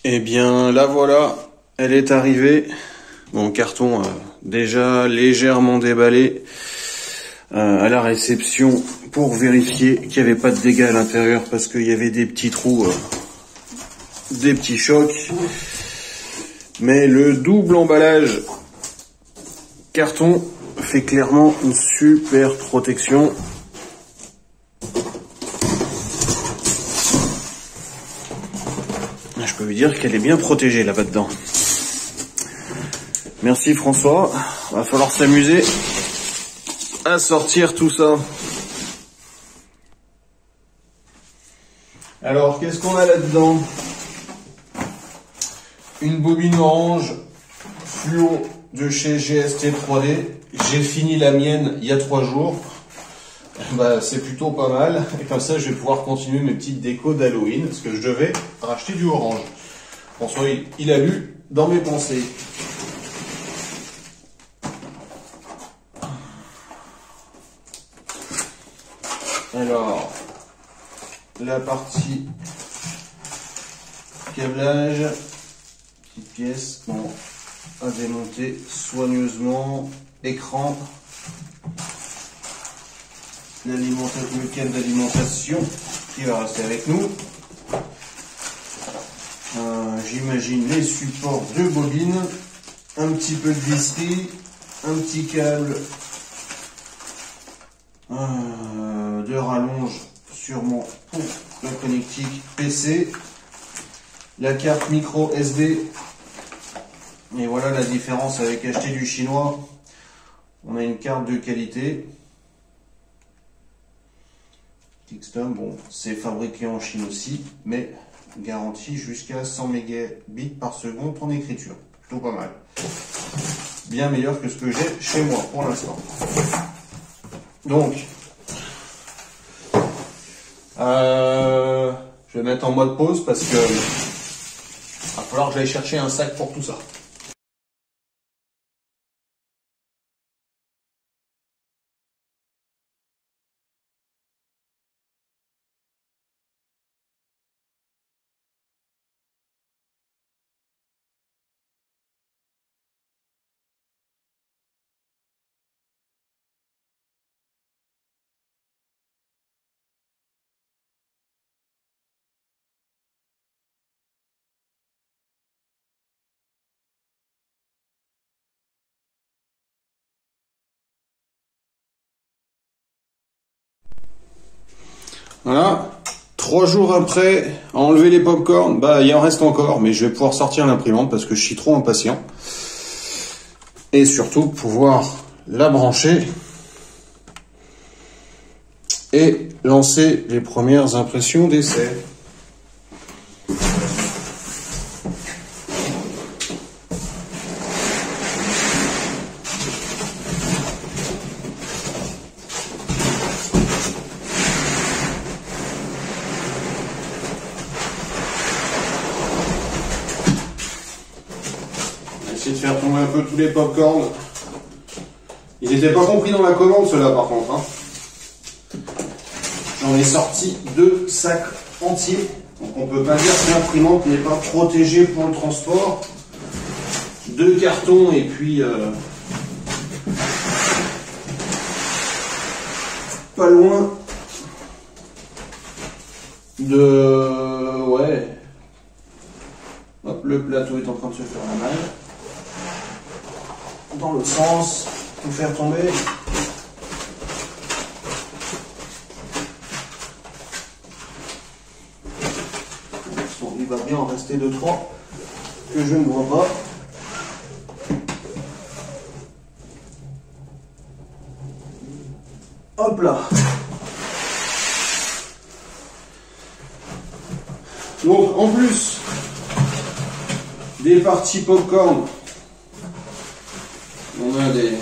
Eh bien, la voilà, elle est arrivée. Mon carton déjà légèrement déballé à la réception pour vérifier qu'il n'y avait pas de dégâts à l'intérieur parce qu'il y avait des petits trous, des petits chocs. Mais le double emballage carton fait clairement une super protection. Je peux vous dire qu'elle est bien protégée là-bas dedans. Merci François. Va falloir s'amuser à sortir tout ça. Alors, qu'est-ce qu'on a là-dedans? Une bobine orange fluo de chez GST 3D. J'ai fini la mienne il y a 3 jours. Bah, c'est plutôt pas mal. Et comme ça, je vais pouvoir continuer mes petites décos d'Halloween. Parce que je devais racheter du orange. François, il a lu dans mes pensées. Alors, la partie câblage, petite pièce, bon, à démonter soigneusement, écran, le câble d'alimentation qui va rester avec nous, j'imagine les supports de bobine, un petit peu de visserie, un petit câble de rallonge sûrement pour la connectique PC, la carte micro SD. Et voilà la différence avec acheter du chinois. On a une carte de qualité. Tixtom, bon, c'est fabriqué en Chine aussi, mais garantie jusqu'à 100 mégabits par seconde en écriture. Plutôt pas mal. Bien meilleur que ce que j'ai chez moi pour l'instant. Donc, je vais mettre en mode pause parce que va falloir que j'aille chercher un sac pour tout ça. Voilà, 3 jours après, enlever les pop-corn, bah il en reste encore, mais je vais pouvoir sortir l'imprimante parce que je suis trop impatient. Et surtout pouvoir la brancher et lancer les premières impressions d'essai. Essayer de faire tomber un peu tous les pop-corn. Ils n'étaient pas compris dans la commande, ceux-là, par contre. J'en ai sorti 2 sacs entiers. Donc on peut pas dire que l'imprimante n'est pas protégée pour le transport. 2 cartons et puis pas loin de... Ouais. Hop, le plateau est en train de se faire la malle. Dans l'autre sens, tout faire tomber. Il va bien en rester 2-3 que je ne vois pas. Hop là. Donc en plus des parties popcorn, on a des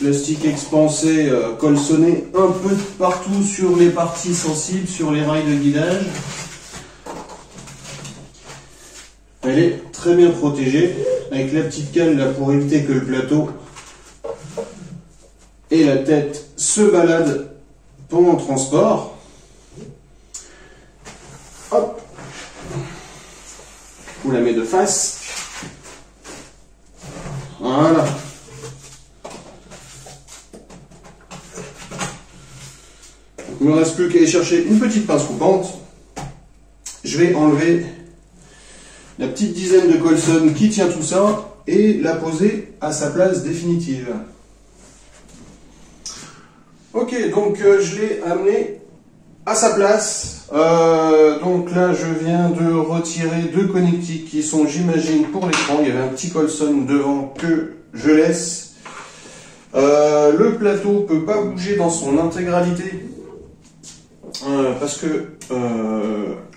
plastiques expansés, colsonnés un peu partout sur les parties sensibles, sur les rails de guidage. Elle est très bien protégée avec la petite canne là pour éviter que le plateau et la tête se baladent pendant le transport. Hop. vous la mets de face. Voilà. Il ne me reste plus qu'à aller chercher une petite pince coupante. Je vais enlever la petite dizaine de Colson qui tient tout ça et la poser à sa place définitive. Ok, donc je l'ai amené à sa place. Donc là, je viens de retirer deux connectiques qui sont, j'imagine, pour l'écran. Il y avait un petit Colson devant que je laisse. Le plateau ne peut pas bouger dans son intégralité parce que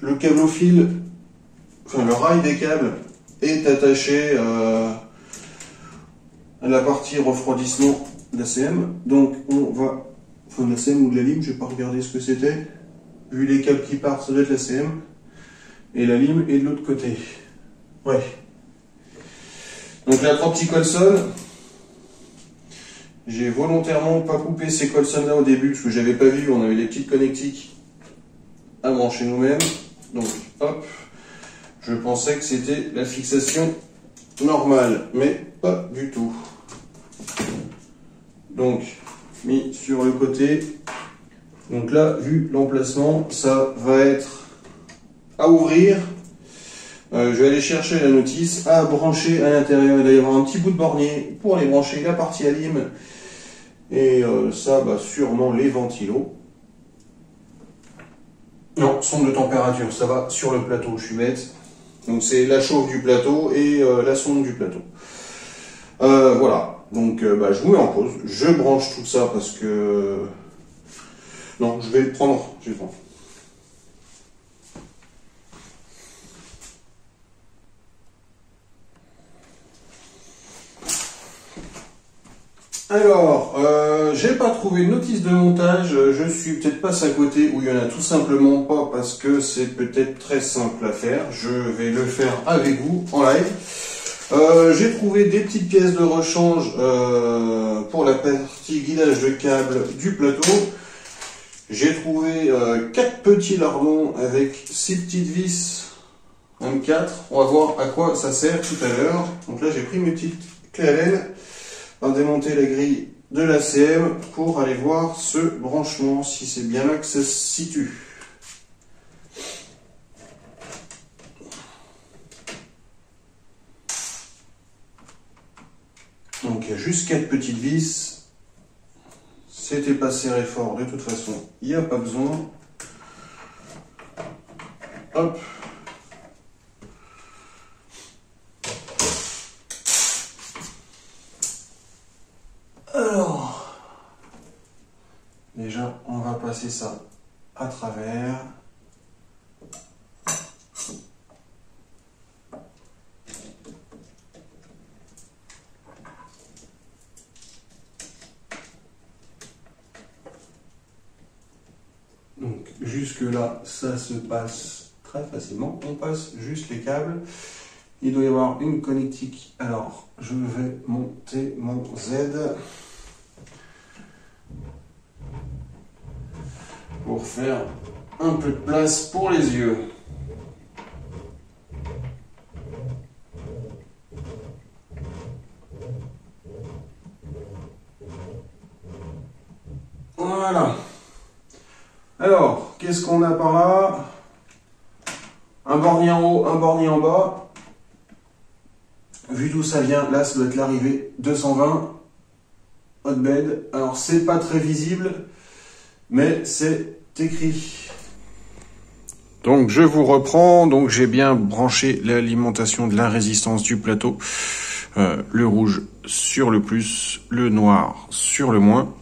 le câble au fil, enfin le rail des câbles est attaché à la partie refroidissement d'ACM. Donc on va, enfin de l'ACM ou de la lime, je n'ai pas regardé ce que c'était. Vu les câbles qui partent, ça doit être l'ACM. Et la lime est de l'autre côté. Ouais. Donc là, 3 petits Colson. J'ai volontairement pas coupé ces Colson là au début parce que j'avais pas vu, on avait les petites connectiques à brancher nous-mêmes. Donc hop, je pensais que c'était la fixation normale, mais pas du tout. Donc mis sur le côté. Donc là, vu l'emplacement, ça va être à ouvrir. Je vais aller chercher la notice à brancher à l'intérieur. Il va y avoir un petit bout de bornier pour aller brancher la partie à lime. Et ça, bah, sûrement les ventilos. Non, sonde de température, ça va sur le plateau, je suis bête. Donc c'est la chauffe du plateau et la sonde du plateau. Voilà, donc bah, je vous mets en pause. Je branche tout ça parce que... Non, je vais le prendre, je vais le prendre. Alors, j'ai pas trouvé de notice de montage, je suis peut-être passé à côté ou il y en a tout simplement pas parce que c'est peut-être très simple à faire. Je vais le faire avec vous en live. J'ai trouvé des petites pièces de rechange pour la partie guidage de câble du plateau. J'ai trouvé 4 petits lardons avec 6 petites vis 24. On va voir à quoi ça sert tout à l'heure. Donc là j'ai pris mes petites clés à laine. On va démonter la grille de l'ACM pour aller voir ce branchement, si c'est bien là que ça se situe. Donc il y a juste 4 petites vis. C'était pas serré fort, de toute façon, il n'y a pas besoin. Hop. Alors, déjà, on va passer ça à travers. Donc, jusque là, ça se passe très facilement. On passe juste les câbles. Il doit y avoir une connectique. Alors, je vais monter mon Z pour faire un peu de place pour les yeux. Voilà. Alors, qu'est-ce qu'on a par là? Un bornier en haut, un bornier en bas. Vu d'où ça vient, là, ça doit être l'arrivée 220 hotbed. Alors, c'est pas très visible, mais c'est écrit. Donc, je vous reprends. Donc, j'ai bien branché l'alimentation de la résistance du plateau. Le rouge sur le plus, le noir sur le moins.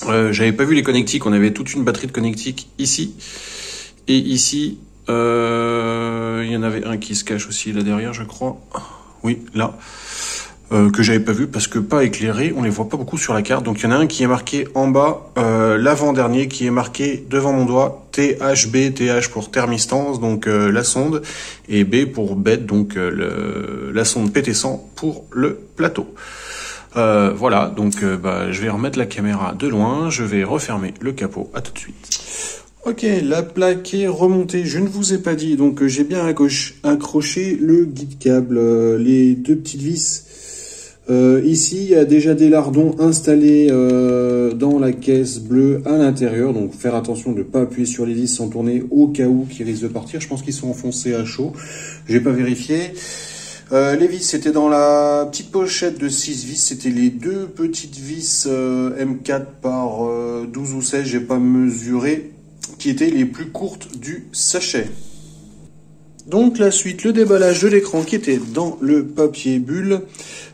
J'avais pas vu les connectiques. On avait toute une batterie de connectiques ici. Et ici, il y en avait un qui se cache aussi là derrière, je crois. Oui, là, que j'avais pas vu parce que pas éclairé, on les voit pas beaucoup sur la carte. Donc il y en a un qui est marqué en bas, l'avant-dernier qui est marqué devant mon doigt, THB, TH pour thermistance, donc la sonde, et B pour bed, donc la sonde PT100 pour le plateau. Voilà, donc bah, je vais remettre la caméra de loin, je vais refermer le capot, à tout de suite. Ok, la plaque est remontée, je ne vous ai pas dit, donc j'ai bien accroché le guide câble, les deux petites vis. Ici, il y a déjà des lardons installés dans la caisse bleue à l'intérieur, donc faire attention de ne pas appuyer sur les vis sans tourner au cas où qu'ils risquent de partir. Je pense qu'ils sont enfoncés à chaud, j'ai pas vérifié. Les vis, c'était dans la petite pochette de 6 vis, c'était les deux petites vis M4 par 12 ou 16, j'ai pas mesuré, qui étaient les plus courtes du sachet. Donc la suite, le déballage de l'écran qui était dans le papier bulle,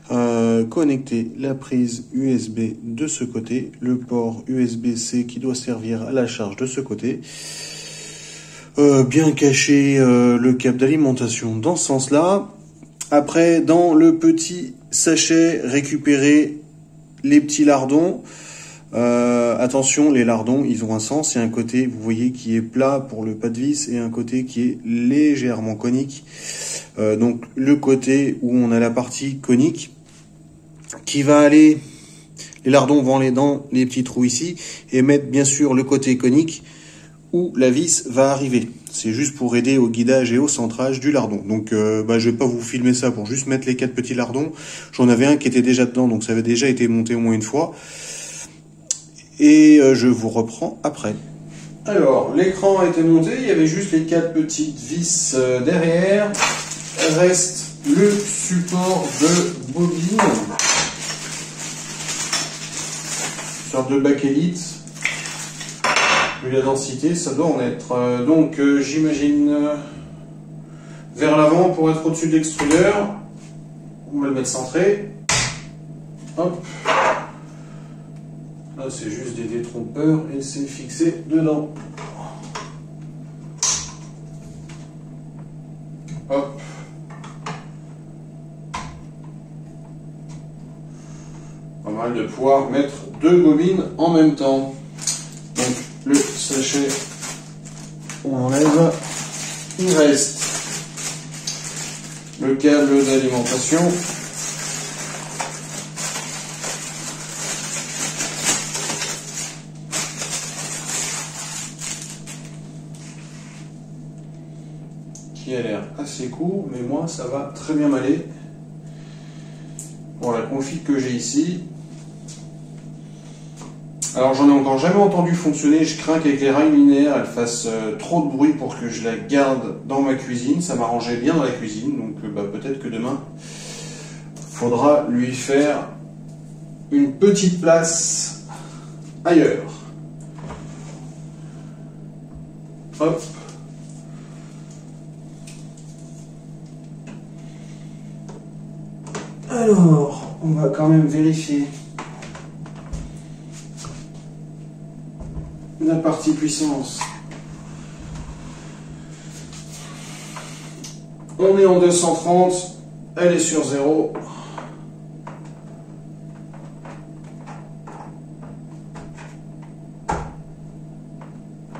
connecter la prise USB de ce côté, le port USB-C qui doit servir à la charge de ce côté, bien cacher le câble d'alimentation dans ce sens-là. Après, dans le petit sachet, récupérer les petits lardons. Attention, les lardons, ils ont un sens. Il y a un côté, vous voyez, qui est plat pour le pas de vis et un côté qui est légèrement conique. Donc, le côté où on a la partie conique qui va aller, les lardons vont aller dans les petits trous ici et mettre bien sûr le côté conique où la vis va arriver. C'est juste pour aider au guidage et au centrage du lardon. Donc je vais pas vous filmer ça pour juste mettre les 4 petits lardons. J'en avais un qui était déjà dedans, donc ça avait déjà été monté au moins une fois. Et je vous reprends après. Alors, l'écran a été monté, il y avait juste les 4 petites vis derrière. Reste le support de bobine. Une sorte de bakélite. Vu la densité, ça doit en être. Donc, j'imagine vers l'avant pour être au-dessus de l'extrudeur. On va le mettre centré. Hop. Là, c'est juste des détrompeurs et c'est fixé dedans. Hop. Pas mal de pouvoir mettre 2 bobines en même temps. Donc, le sachet, on enlève. Il reste le câble d'alimentation. Qui a l'air assez court, mais moi ça va très bien m'aller. Pour la config que j'ai ici. Alors j'en ai encore jamais entendu fonctionner, je crains qu'avec les rails linéaires elle fasse trop de bruit pour que je la garde dans ma cuisine. Ça m'arrangeait bien dans la cuisine, donc peut-être que demain faudra lui faire une petite place ailleurs. Hop. Alors, on va quand même vérifier la partie puissance. On est en 230, elle est sur 0.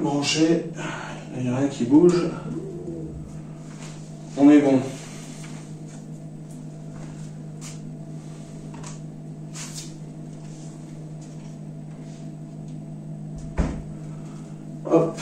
Branché, il n'y a rien qui bouge. On est bon. Hop.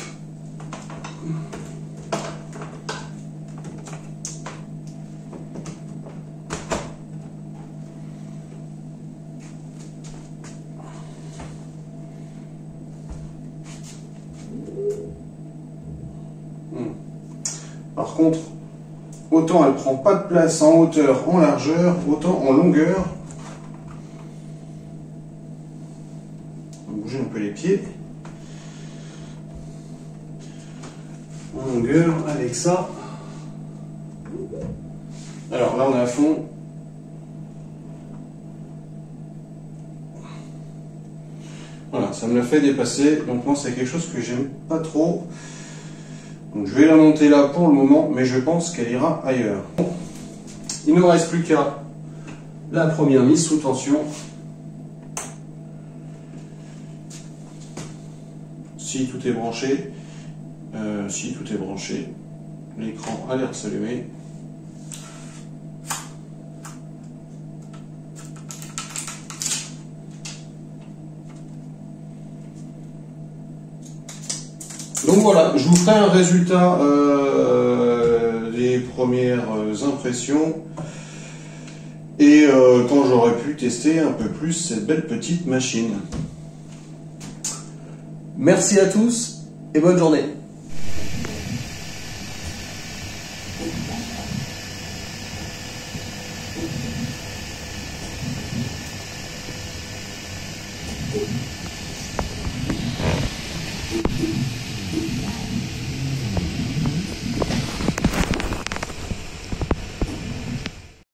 Par contre, autant elle prend pas de place en hauteur, en largeur, autant en longueur. On va bouger un peu les pieds. En longueur avec ça. Alors là on est à fond. Voilà, ça me l'a fait dépasser. Donc moi c'est quelque chose que j'aime pas trop. Donc je vais la monter là pour le moment, mais je pense qu'elle ira ailleurs. Il ne me reste plus qu'à la première mise sous tension. Si tout est branché. Si tout est branché, l'écran a l'air de s'allumer. Donc voilà, je vous ferai un résultat des premières impressions et quand j'aurai pu tester un peu plus cette belle petite machine. Merci à tous et bonne journée.